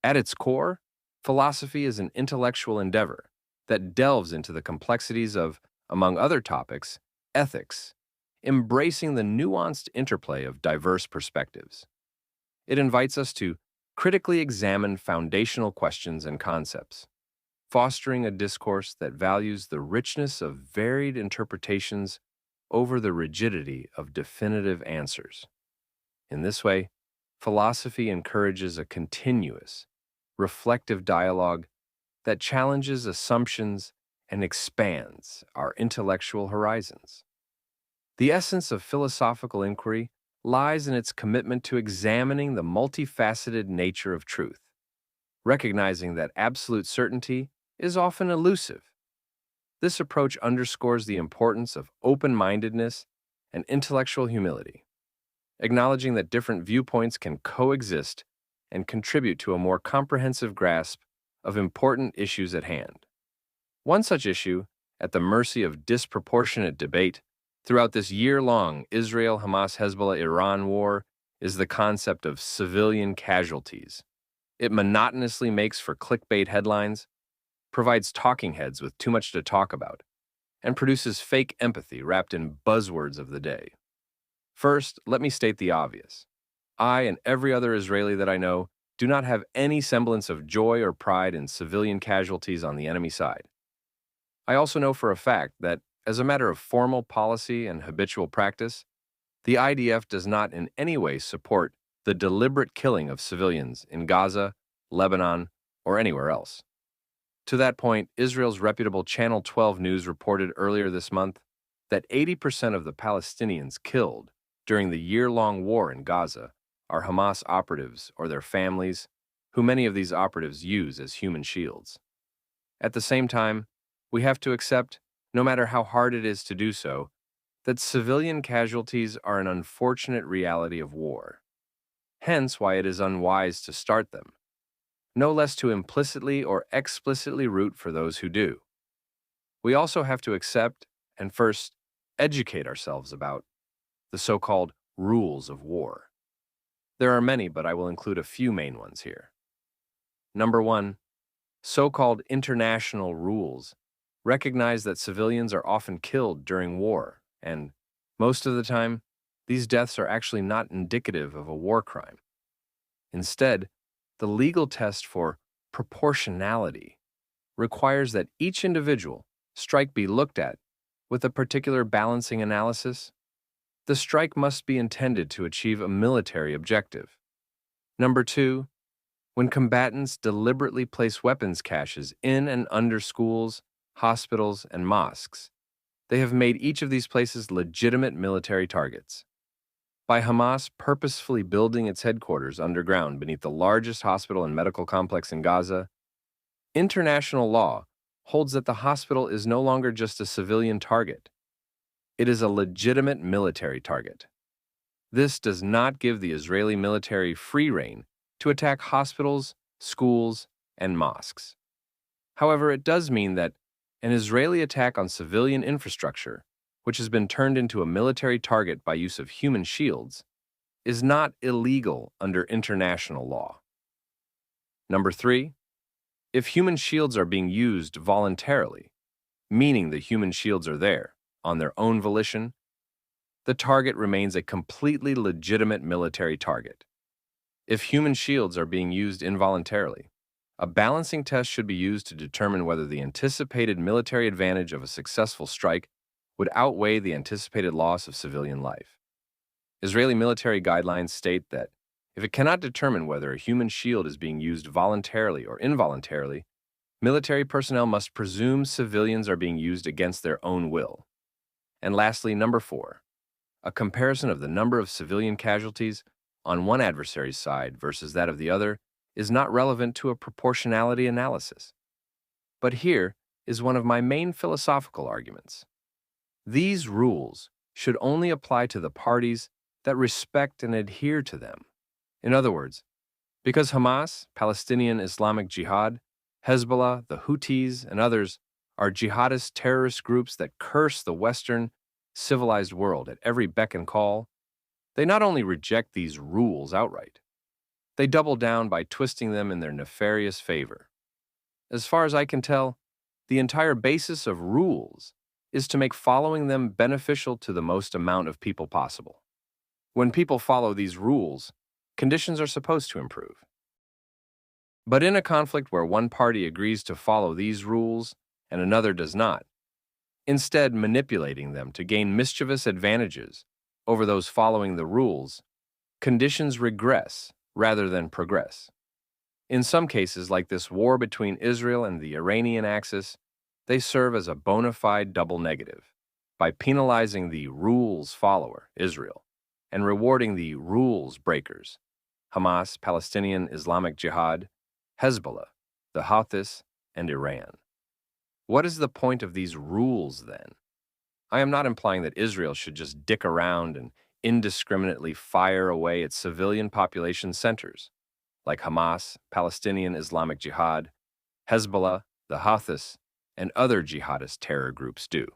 At its core, philosophy is an intellectual endeavor that delves into the complexities of, among other topics, ethics, embracing the nuanced interplay of diverse perspectives. It invites us to critically examine foundational questions and concepts, fostering a discourse that values the richness of varied interpretations over the rigidity of definitive answers. In this way, philosophy encourages a continuous, reflective dialogue that challenges assumptions and expands our intellectual horizons. The essence of philosophical inquiry lies in its commitment to examining the multifaceted nature of truth, recognizing that absolute certainty is often elusive. This approach underscores the importance of open-mindedness and intellectual humility, acknowledging that different viewpoints can coexist and contribute to a more comprehensive grasp of important issues at hand. One such issue, at the mercy of disproportionate debate, throughout this year-long Israel-Hamas-Hezbollah-Iran war is the concept of civilian casualties. It monotonously makes for clickbait headlines, provides talking heads with too much to talk about, and produces fake empathy wrapped in buzzwords of the day. First, let me state the obvious. I and every other Israeli that I know do not have any semblance of joy or pride in civilian casualties on the enemy side. I also know for a fact that, as a matter of formal policy and habitual practice, the IDF does not in any way support the deliberate killing of civilians in Gaza, Lebanon, or anywhere else. To that point, Israel's reputable Channel 12 News reported earlier this month that 80% of the Palestinians killed during the year-long war in Gaza are Hamas operatives or their families, who many of these operatives use as human shields. At the same time, we have to accept, no matter how hard it is to do so, that civilian casualties are an unfortunate reality of war. Hence why it is unwise to start them, no less to implicitly or explicitly root for those who do. We also have to accept and first educate ourselves about the so-called rules of war. There are many, but I will include a few main ones here. Number one, so-called international rules recognize that civilians are often killed during war, and most of the time, these deaths are actually not indicative of a war crime. Instead, the legal test for proportionality requires that each individual strike be looked at with a particular balancing analysis. The strike must be intended to achieve a military objective. Number two, when combatants deliberately place weapons caches in and under schools, hospitals, and mosques, they have made each of these places legitimate military targets. By Hamas purposefully building its headquarters underground beneath the largest hospital and medical complex in Gaza, international law holds that the hospital is no longer just a civilian target. It is a legitimate military target. This does not give the Israeli military free rein to attack hospitals, schools, and mosques. However, it does mean that an Israeli attack on civilian infrastructure, which has been turned into a military target by use of human shields, is not illegal under international law. Number three, if human shields are being used voluntarily, meaning the human shields are there on their own volition, the target remains a completely legitimate military target. If human shields are being used involuntarily, a balancing test should be used to determine whether the anticipated military advantage of a successful strike would outweigh the anticipated loss of civilian life. Israeli military guidelines state that if it cannot determine whether a human shield is being used voluntarily or involuntarily, military personnel must presume civilians are being used against their own will. And lastly, number four, a comparison of the number of civilian casualties on one adversary's side versus that of the other is not relevant to a proportionality analysis. But here is one of my main philosophical arguments. These rules should only apply to the parties that respect and adhere to them. In other words, because Hamas, Palestinian Islamic Jihad, Hezbollah, the Houthis, and others are jihadist terrorist groups that curse the Western civilized world at every beck and call, they not only reject these rules outright, They double down by twisting them in their nefarious favor. As far as I can tell, the entire basis of rules is to make following them beneficial to the most amount of people possible. When people follow these rules, conditions are supposed to improve. But in a conflict where one party agrees to follow these rules and another does not, instead manipulating them to gain mischievous advantages over those following the rules, conditions regress rather than progress. In some cases, like this war between Israel and the Iranian axis, they serve as a bona fide double negative by penalizing the rules follower, Israel, and rewarding the rules breakers, Hamas, Palestinian Islamic Jihad, Hezbollah, the Houthis, and Iran. What is the point of these rules, then? I am not implying that Israel should just dick around and indiscriminately fire away at civilian population centers, like Hamas, Palestinian Islamic Jihad, Hezbollah, the Houthis, and other jihadist terror groups do.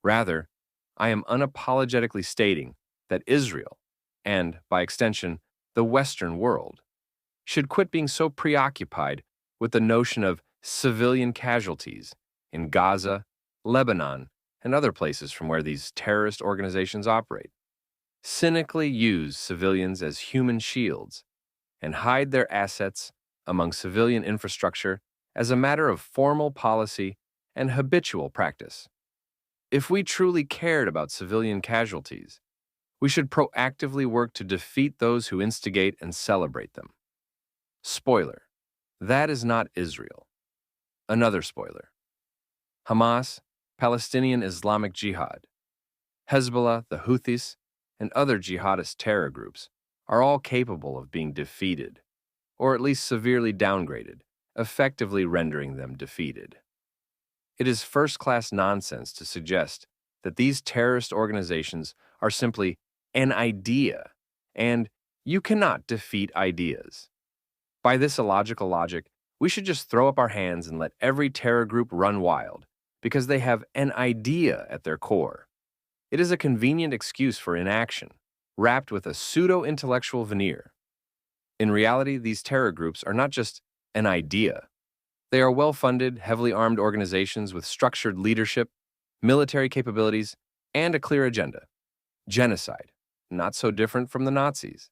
Rather, I am unapologetically stating that Israel, and by extension, the Western world, should quit being so preoccupied with the notion of civilian casualties in Gaza, Lebanon, and other places from where these terrorist organizations operate. Cynically use civilians as human shields and hide their assets among civilian infrastructure as a matter of formal policy and habitual practice. If we truly cared about civilian casualties, we should proactively work to defeat those who instigate and celebrate them. Spoiler: that is not Israel. Another spoiler: Hamas, Palestinian Islamic Jihad, Hezbollah, the Houthis, and other jihadist terror groups are all capable of being defeated, or at least severely downgraded, effectively rendering them defeated. It is first-class nonsense to suggest that these terrorist organizations are simply an idea, and you cannot defeat ideas. By this illogical logic, we should just throw up our hands and let every terror group run wild, because they have an idea at their core. It is a convenient excuse for inaction, wrapped with a pseudo-intellectual veneer. In reality, these terror groups are not just an idea. They are well-funded, heavily armed organizations with structured leadership, military capabilities, and a clear agenda: genocide, not so different from the Nazis.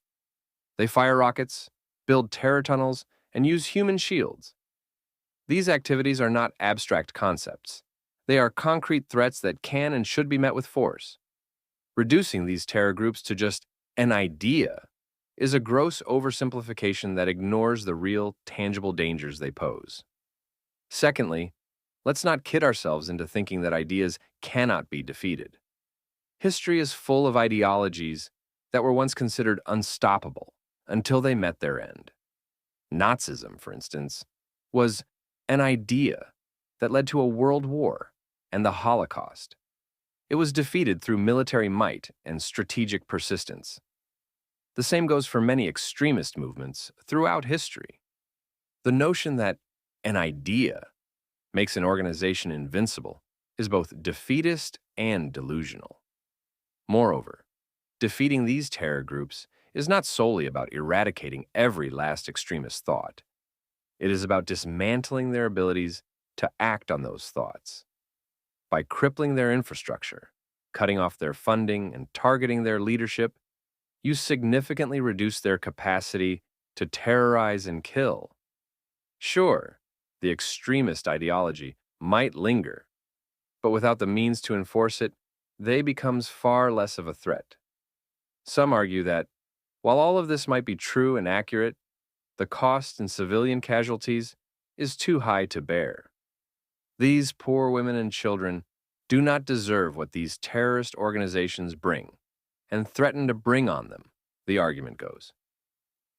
They fire rockets, build terror tunnels, and use human shields. These activities are not abstract concepts. They are concrete threats that can and should be met with force. Reducing these terror groups to just an idea is a gross oversimplification that ignores the real, tangible dangers they pose. Secondly, let's not kid ourselves into thinking that ideas cannot be defeated. History is full of ideologies that were once considered unstoppable until they met their end. Nazism, for instance, was an idea that led to a world war and the Holocaust. It was defeated through military might and strategic persistence. The same goes for many extremist movements throughout history. The notion that an idea makes an organization invincible is both defeatist and delusional. Moreover, defeating these terror groups is not solely about eradicating every last extremist thought. It is about dismantling their abilities to act on those thoughts. By crippling their infrastructure, cutting off their funding, and targeting their leadership, you significantly reduce their capacity to terrorize and kill. Sure, the extremist ideology might linger, but without the means to enforce it, they becomes far less of a threat. Some argue that, while all of this might be true and accurate, the cost in civilian casualties is too high to bear. These poor women and children do not deserve what these terrorist organizations bring, and threaten to bring on them, the argument goes.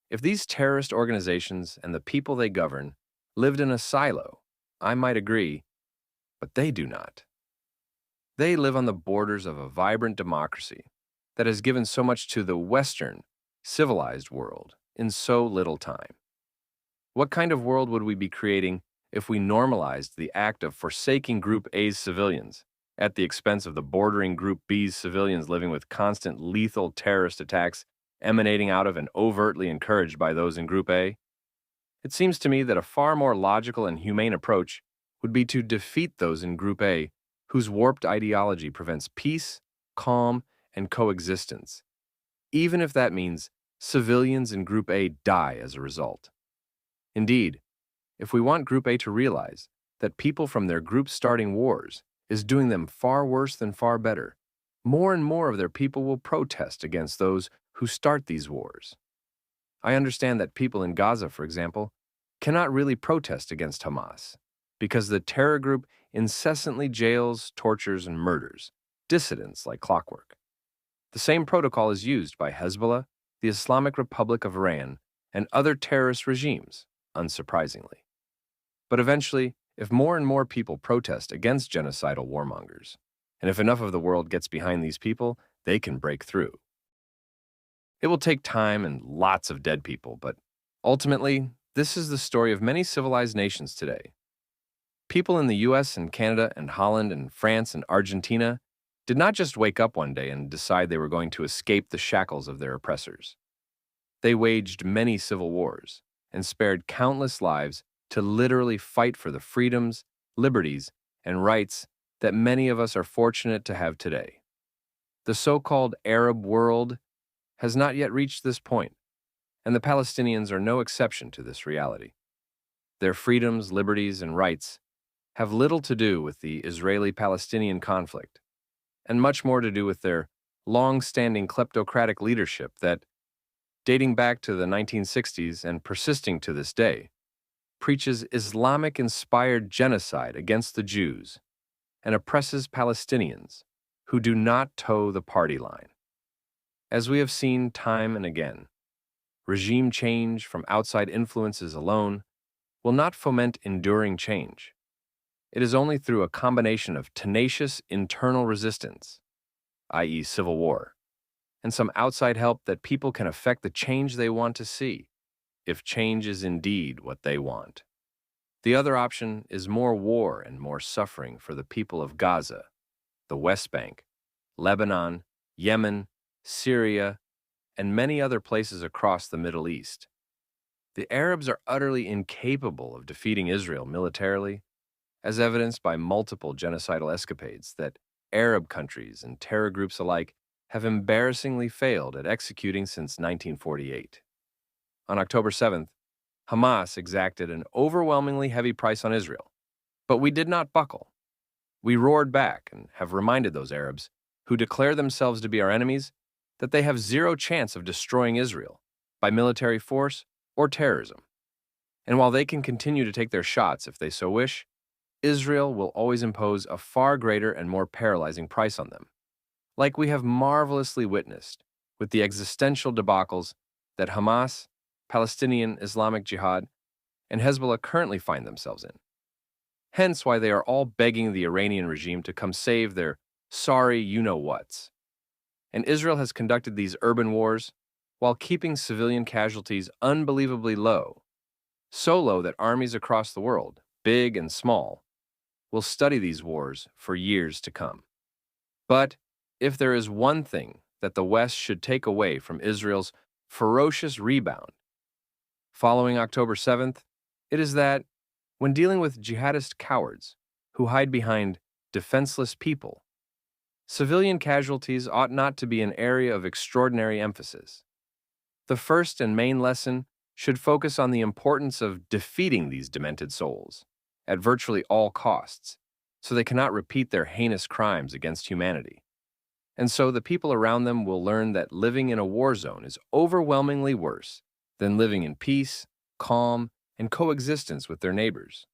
If these terrorist organizations and the people they govern lived in a silo, I might agree, but they do not. They live on the borders of a vibrant democracy that has given so much to the Western, civilized world in so little time. What kind of world would we be creating if we normalized the act of forsaking Group A's civilians at the expense of the bordering Group B's civilians living with constant lethal terrorist attacks emanating out of and overtly encouraged by those in Group A, it seems to me that a far more logical and humane approach would be to defeat those in Group A whose warped ideology prevents peace, calm, and coexistence, even if that means civilians in Group A die as a result. Indeed, if we want Group A to realize that people from their group starting wars is doing them far worse than far better, more and more of their people will protest against those who start these wars. I understand that people in Gaza, for example, cannot really protest against Hamas because the terror group incessantly jails, tortures, and murders dissidents like clockwork. The same protocol is used by Hezbollah, the Islamic Republic of Iran, and other terrorist regimes, unsurprisingly. But eventually, if more and more people protest against genocidal warmongers, and if enough of the world gets behind these people, they can break through. It will take time and lots of dead people, but ultimately, this is the story of many civilized nations today. People in the US and Canada and Holland and France and Argentina did not just wake up one day and decide they were going to escape the shackles of their oppressors. They waged many civil wars and spared countless lives to literally fight for the freedoms, liberties, and rights that many of us are fortunate to have today. The so-called Arab world has not yet reached this point, and the Palestinians are no exception to this reality. Their freedoms, liberties, and rights have little to do with the Israeli-Palestinian conflict, and much more to do with their long-standing kleptocratic leadership that, dating back to the 1960s and persisting to this day, preaches Islamic-inspired genocide against the Jews and oppresses Palestinians who do not toe the party line. As we have seen time and again, regime change from outside influences alone will not foment enduring change. It is only through a combination of tenacious internal resistance, i.e. civil war, and some outside help that people can effect the change they want to see, if change is indeed what they want. The other option is more war and more suffering for the people of Gaza, the West Bank, Lebanon, Yemen, Syria, and many other places across the Middle East. The Arabs are utterly incapable of defeating Israel militarily, as evidenced by multiple genocidal escapades that Arab countries and terror groups alike have embarrassingly failed at executing since 1948. On October 7th, Hamas exacted an overwhelmingly heavy price on Israel, but we did not buckle. We roared back and have reminded those Arabs who declare themselves to be our enemies that they have zero chance of destroying Israel by military force or terrorism. And while they can continue to take their shots if they so wish, Israel will always impose a far greater and more paralyzing price on them, like we have marvelously witnessed with the existential debacles that Hamas, Palestinian Islamic Jihad, and Hezbollah currently find themselves in. Hence why they are all begging the Iranian regime to come save their sorry you-know-whats. And Israel has conducted these urban wars while keeping civilian casualties unbelievably low, so low that armies across the world, big and small, will study these wars for years to come. But if there is one thing that the West should take away from Israel's ferocious rebound following October 7th, it is that, when dealing with jihadist cowards who hide behind defenseless people, civilian casualties ought not to be an area of extraordinary emphasis. The first and main lesson should focus on the importance of defeating these demented souls at virtually all costs, so they cannot repeat their heinous crimes against humanity. And so the people around them will learn that living in a war zone is overwhelmingly worse than living in peace, calm, and coexistence with their neighbors.